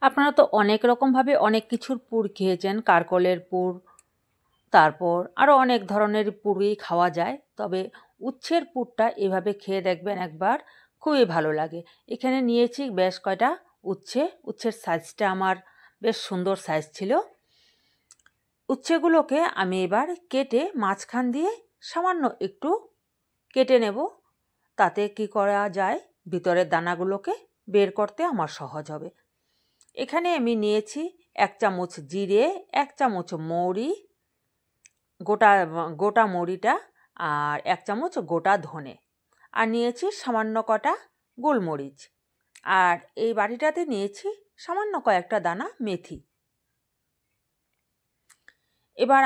আপনারা তো অনেক রকমভাবে অনেক কিছুর পুর খেয়েছেন, কারকলের পুর, তারপর আরও অনেক ধরনের পুরই খাওয়া যায়। তবে উচ্ছের পুরটা এভাবে খেয়ে দেখবেন একবার, খুবই ভালো লাগে। এখানে নিয়েছি বেশ কয়টা উচ্ছের সাইজটা আমার বেশ সুন্দর সাইজ ছিল। উচ্ছেগুলোকে আমি এবার কেটে মাঝখান দিয়ে সামান্য একটু কেটে নেব, তাতে কি করা যায় ভিতরের দানাগুলোকে বের করতে আমার সহজ হবে। এখানে আমি নিয়েছি 1 চামচ জিরে, 1 চামচ মৌরি, গোটা মৌরিটা, আর 1 চামচ গোটা ধনে, আর নিয়েছি সামান্য কটা গোলমরিচ, আর এই বাটিটাতে নিয়েছি সামান্য কয়েকটা দানা মেথি। এবার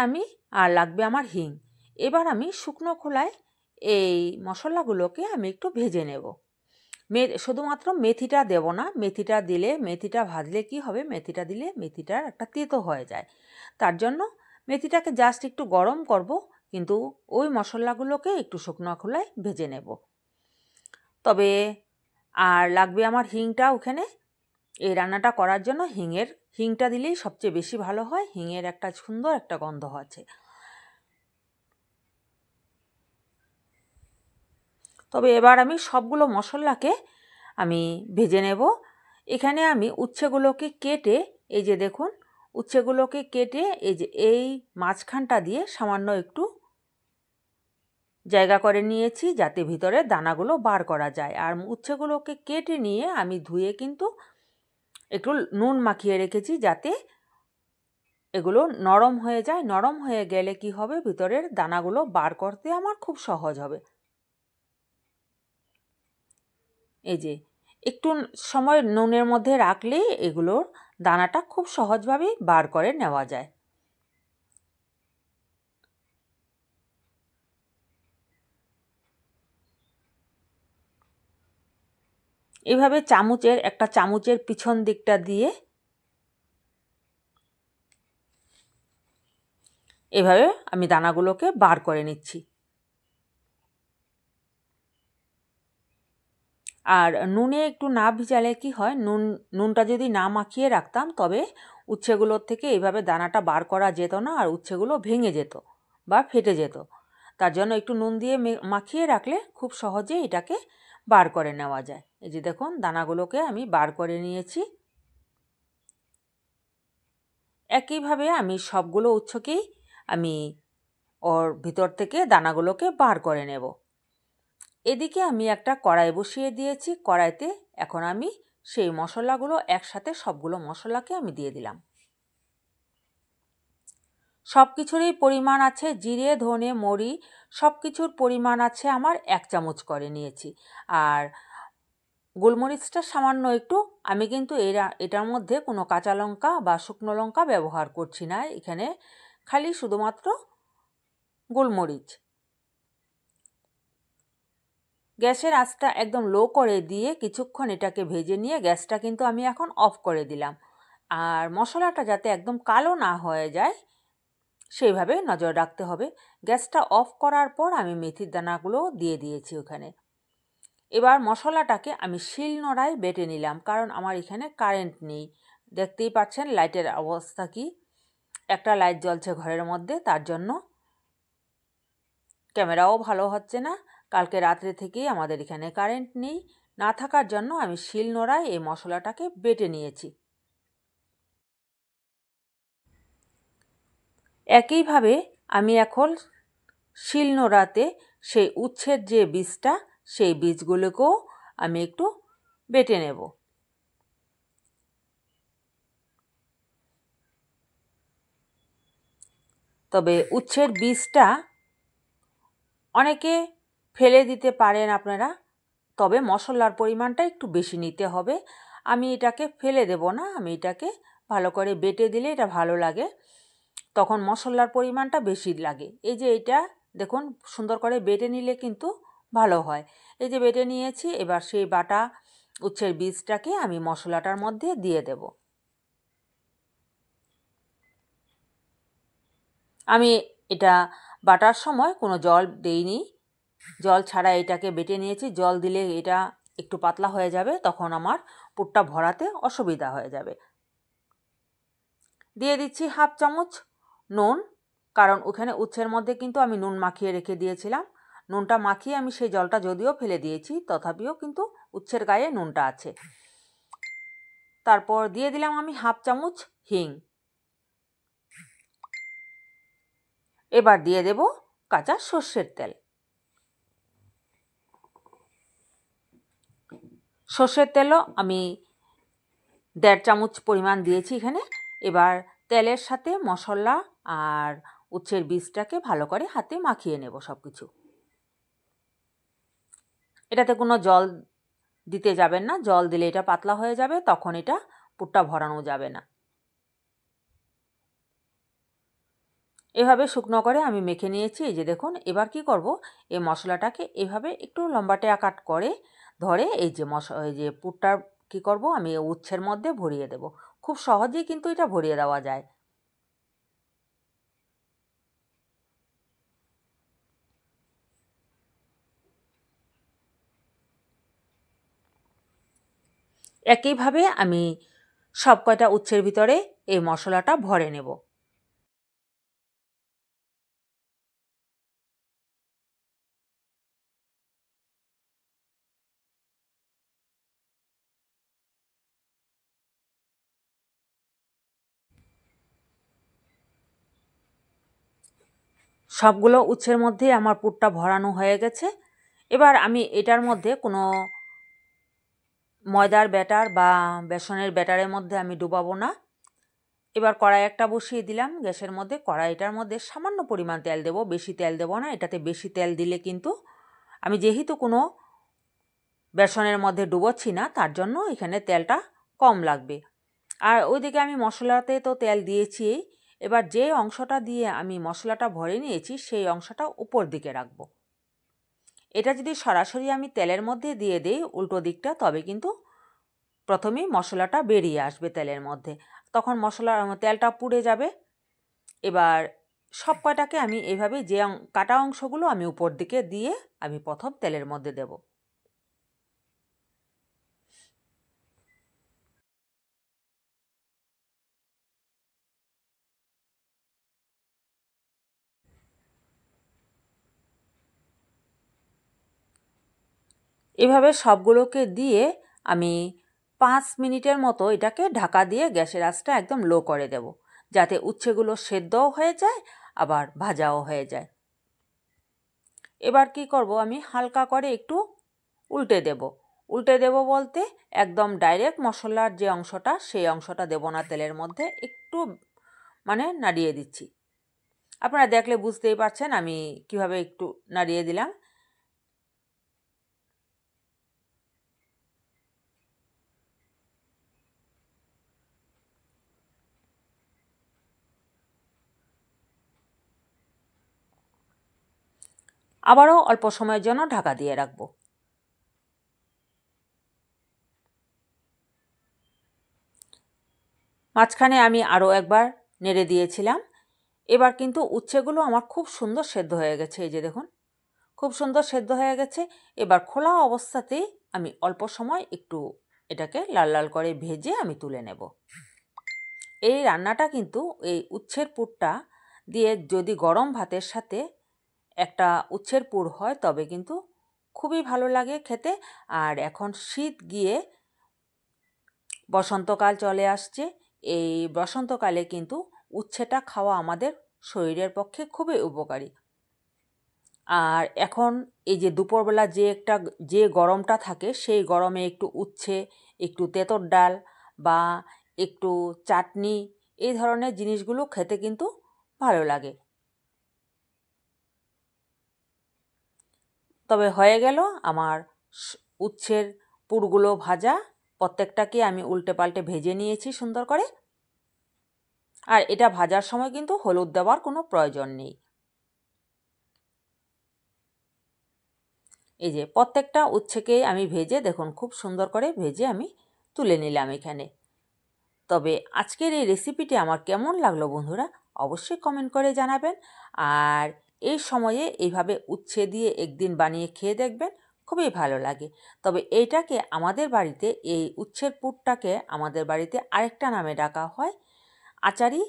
লাগবে আমার হিং। এবার আমি শুকনো খোলায় এই মশলাগুলোকে আমি একটু ভেজে নেব। শুধুমাত্র মেথিটা দেব না, মেথিটা ভাজলে কি হবে, মেথিটা দিলে মেথিটার একটা তেতো হয়ে যায়। তার জন্য মেথিটাকে জাস্ট একটু গরম করব, কিন্তু ওই মশলাগুলোকে একটু শুকনো খোলায় ভেজে নেব। তবে আর লাগবে আমার হিংটা। ওখানে এই রান্নাটা করার জন্য হিংটা দিলেই সবচেয়ে বেশি ভালো হয়। হিঙের একটা সুন্দর একটা গন্ধ আছে। তবে এবার আমি সবগুলো মশলাকে আমি ভেজে নেব। এখানে আমি উচ্ছেগুলোকে কেটে, এই যে দেখুন, উচ্ছেগুলোকে কেটে এই মাঝখানটা দিয়ে সামান্য একটু জায়গা করে নিয়েছি, যাতে ভিতরে দানাগুলো বার করা যায়। আর উচ্ছেগুলোকে কেটে নিয়ে আমি ধুয়ে কিন্তু একটু নুন মাখিয়ে রেখেছি, যাতে এগুলো নরম হয়ে যায়। নরম হয়ে গেলে কি হবে, ভিতরের দানাগুলো বার করতে আমার খুব সহজ হবে। এই যে একটু সময় নুনের মধ্যে রাখলে এগুলোর দানাটা খুব সহজভাবেই বার করে নেওয়া যায়। এভাবে একটা চামচের পিছন দিকটা দিয়ে এভাবে আমি দানাগুলোকে বার করে নিচ্ছি। আর নুনে একটু না ভিজালে কি হয়, নুনটা যদি না মাখিয়ে রাখতাম, তবে উচ্ছেগুলোর থেকে এইভাবে দানাটা বার করা যেত না, আর উচ্ছেগুলো ভেঙে যেত বা ফেটে যেত। তার জন্য একটু নুন দিয়ে মাখিয়ে রাখলে খুব সহজে এটাকে বার করে নেওয়া যায়। এই যে দেখুন, দানাগুলোকে আমি বার করে নিয়েছি। একইভাবে আমি সবগুলো উচ্ছকেই আমি ওর ভিতর থেকে দানাগুলোকে বার করে নেব। এদিকে আমি একটা কড়াই বসিয়ে দিয়েছি। কড়াইতে এখন আমি সেই মশলাগুলো একসাথে সবগুলো মশলাকে আমি দিয়ে দিলাম। সব কিছুরই পরিমাণ আছে, জিরে, ধনে, মৌরি সব কিছুর পরিমাণ আছে আমার 1 চামচ করে নিয়েছি। আর গোলমরিচটা সামান্য একটু। আমি কিন্তু এটার মধ্যে কোনো কাঁচা লঙ্কা বা শুকনো লঙ্কা ব্যবহার করছি না, এখানে খালি শুধুমাত্র গোলমরিচ। গ্যাসের আঁচটা একদম লো করে দিয়ে কিছুক্ষণ এটাকে ভেজে নিয়ে গ্যাসটা কিন্তু আমি এখন অফ করে দিলাম। আর মশলাটা যাতে একদম কালো না হয়ে যায় সেইভাবে নজর রাখতে হবে। গ্যাসটা অফ করার পর আমি মেথির দানাগুলো দিয়ে দিয়েছি ওখানে। এবার মশলাটাকে আমি শিলনোড়ায় বেটে নিলাম, কারণ আমার এখানে কারেন্ট নেই। দেখতেই পাচ্ছেন লাইটের অবস্থা কি, একটা লাইট জ্বলছে ঘরের মধ্যে, তার জন্য ক্যামেরাও ভালো হচ্ছে না। কালকে রাত্রে থেকেই আমাদের এখানে কারেন্ট নেই, না থাকার জন্য আমি শিলনোড়ায় এই মশলাটাকে বেটে নিয়েছি। একইভাবে আমি এখন শিলনোড়াতে সেই উচ্ছের যে বীজটা, সেই বীজগুলোকেও আমি একটু বেটে নেব। তবে উচ্ছের বীজটা অনেকে ফেলে দিতে পারেন আপনারা, তবে মশলার পরিমাণটা একটু বেশি নিতে হবে। আমি এটাকে ফেলে দেব না, আমি এটাকে ভালো করে বেটে দিলে এটা ভালো লাগে, তখন মশলার পরিমাণটা বেশি লাগে। এই যে এটা দেখুন, সুন্দর করে বেটে নিলে কিন্তু ভালো হয়। এই যে বেটে নিয়েছি, এবার সেই বাটা উচ্ছের বীজটাকে আমি মশলাটার মধ্যে দিয়ে দেব। আমি এটা বাটার সময় কোনো জল দেইনি, জল ছাড়া এটাকে বেটে নিয়েছি। জল দিলে এটা একটু পাতলা হয়ে যাবে, তখন আমার পুরটা ভরাতে অসুবিধা হয়ে যাবে। দিয়ে দিচ্ছি হাফ চামচ নুন, কারণ ওখানে উচ্ছের মধ্যে কিন্তু আমি নুন মাখিয়ে রেখে দিয়েছিলাম। নুনটা মাখিয়ে আমি সেই জলটা যদিও ফেলে দিয়েছি, তথাপিও কিন্তু উচ্ছের গায়ে নুনটা আছে। তারপর দিয়ে দিলাম আমি হাফ চামচ হিং। এবার দিয়ে দেব কাঁচা সর্ষের তেল। সর্ষের তেলও আমি 1.5 চামচ পরিমাণ দিয়েছি এখানে। এবার তেলের সাথে মশলা আর উচ্ছের বীজটাকে ভালো করে হাতে মাখিয়ে নেব সব কিছু। এটাতে কোনো জল দিতে যাবেন না, জল দিলে এটা পাতলা হয়ে যাবে, তখন এটা পুরটা ভরানো যাবে না। এভাবে শুকনো করে আমি মেখে নিয়েছি। এই যে দেখুন, এবার কি করব, এই মশলাটাকে এভাবে একটু লম্বাটে আকার করে ধরে এই যে পুরটা কি করব, আমি উচ্ছের মধ্যে ভরিয়ে দেব। খুব সহজেই কিন্তু এটা ভরিয়ে দেওয়া যায়। একইভাবে আমি সব কয়টা উচ্ছের ভিতরে এই মশলাটা ভরে নেব। সবগুলো উচ্ছের মধ্যে আমার পুরটা ভরানো হয়ে গেছে। এবার আমি এটার মধ্যে কোনো ময়দার ব্যাটার বা বেসনের ব্যাটারের মধ্যে আমি ডুবাবো না। এবার কড়াই একটা বসিয়ে দিলাম গ্যাসের মধ্যে। কড়াইটার মধ্যে সামান্য পরিমাণ তেল দেব, বেশি তেল দেব না। এটাতে বেশি তেল দিলে কিন্তু আমি যেহেতু কোনো বেসনের মধ্যে ডুবোচ্ছি না, তার জন্য এখানে তেলটা কম লাগবে। আর ওইদিকে আমি মশলাতে তো তেল দিয়েছি। এবার যে অংশটা দিয়ে আমি মশলাটা ভরে নিয়েছি সেই অংশটা উপর দিকে রাখবো। এটা যদি সরাসরি আমি তেলের মধ্যে দিয়ে দিই উল্টো দিকটা, তবে কিন্তু প্রথমেই মশলাটা বেরিয়ে আসবে তেলের মধ্যে, তখন তেলটা পুড়ে যাবে। এবার সব কয়টাকে আমি এইভাবে যে কাটা অংশগুলো আমি উপর দিকে দিয়ে আমি প্রথম তেলের মধ্যে দেব। এভাবে সবগুলোকে দিয়ে আমি 5 মিনিটের মতো এটাকে ঢাকা দিয়ে গ্যাসের আঁচটা একদম লো করে দেব, যাতে উচ্ছেগুলো সেদ্ধও হয়ে যায় আবার ভাজাও হয়ে যায়। এবার কি করব, আমি হালকা করে একটু উল্টে দেব। উল্টে দেব বলতে একদম ডাইরেক্ট মশলার যে অংশটা সেই অংশটা দেব না তেলের মধ্যে, একটু নাড়িয়ে দিচ্ছি। আপনারা দেখলে বুঝতেই পারছেন আমি কিভাবে একটু নাড়িয়ে দিলাম। আবারও অল্প সময়ের জন্য ঢাকা দিয়ে রাখবো। মাঝখানে আমি আরও একবার নেড়ে দিয়েছিলাম। এবার কিন্তু উচ্ছেগুলো আমার খুব সুন্দর সেদ্ধ হয়ে গেছে। এই যে দেখুন, খুব সুন্দর সেদ্ধ হয়ে গেছে। এবার খোলা অবস্থাতেই আমি অল্প সময় একটু এটাকে লাল লাল করে ভেজে আমি তুলে নেব। এই রান্নাটা কিন্তু এই উচ্ছের পুরটা দিয়ে যদি গরম ভাতের সাথে একটা উচ্ছের পুর হয় তবে কিন্তু খুবই ভালো লাগে খেতে। আর এখন শীত গিয়ে বসন্তকাল চলে আসছে। এই বসন্তকালে কিন্তু উচ্ছেটা খাওয়া আমাদের শরীরের পক্ষে খুবই উপকারী। আর এখন এই যে দুপুরবেলা যে গরমটা থাকে সেই গরমে একটু উচ্ছে, একটু তেঁতুল ডাল বা একটু চাটনি, এই ধরনের জিনিসগুলো খেতে কিন্তু ভালো লাগে। তবে হয়ে গেল আমার উচ্ছের পুরগুলো ভাজা। প্রত্যেকটাকে আমি উল্টে পাল্টে ভেজে নিয়েছি সুন্দর করে। আর এটা ভাজার সময় কিন্তু হলুদ দেওয়ার কোনো প্রয়োজন নেই। এই যে প্রত্যেকটা উচ্ছেকে আমি ভেজে দেখুন খুব সুন্দর করে ভেজে আমি তুলে নিলাম এখানে। তবে আজকের এই রেসিপিটি আমার কেমন লাগলো বন্ধুরা অবশ্যই কমেন্ট করে জানাবেন। আর এই সময়ে এইভাবে উচ্ছে দিয়ে একদিন বানিয়ে খেয়ে দেখবেন, খুবই ভালো লাগে। তবে এইটাকে আমাদের বাড়িতে, এই উচ্ছের পুরটাকে আমাদের বাড়িতে আরেকটা নামে ডাকা হয়। আচারি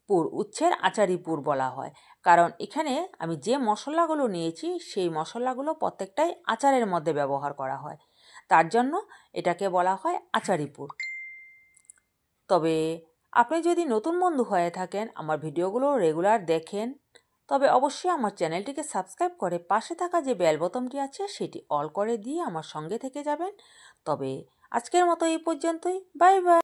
পুর, উচ্ছের আচারি পুর বলা হয়। কারণ এখানে আমি যে মশলাগুলো নিয়েছি সেই মশলাগুলো প্রত্যেকটাই আচারের মধ্যে ব্যবহার করা হয়, তার জন্য এটাকে বলা হয় আচারি পুর। তবে আপনি যদি নতুন বন্ধু হয়ে থাকেন, আমার ভিডিওগুলো রেগুলার দেখেন, তবে অবশ্যই আমার চ্যানেলটিকে সাবস্ক্রাইব করে পাশে থাকা যে বেল বোতামটি আছে সেটি অল করে দিয়ে আমার সঙ্গে থেকে যাবেন। তবে আজকের মতো এই পর্যন্তই। Bye bye.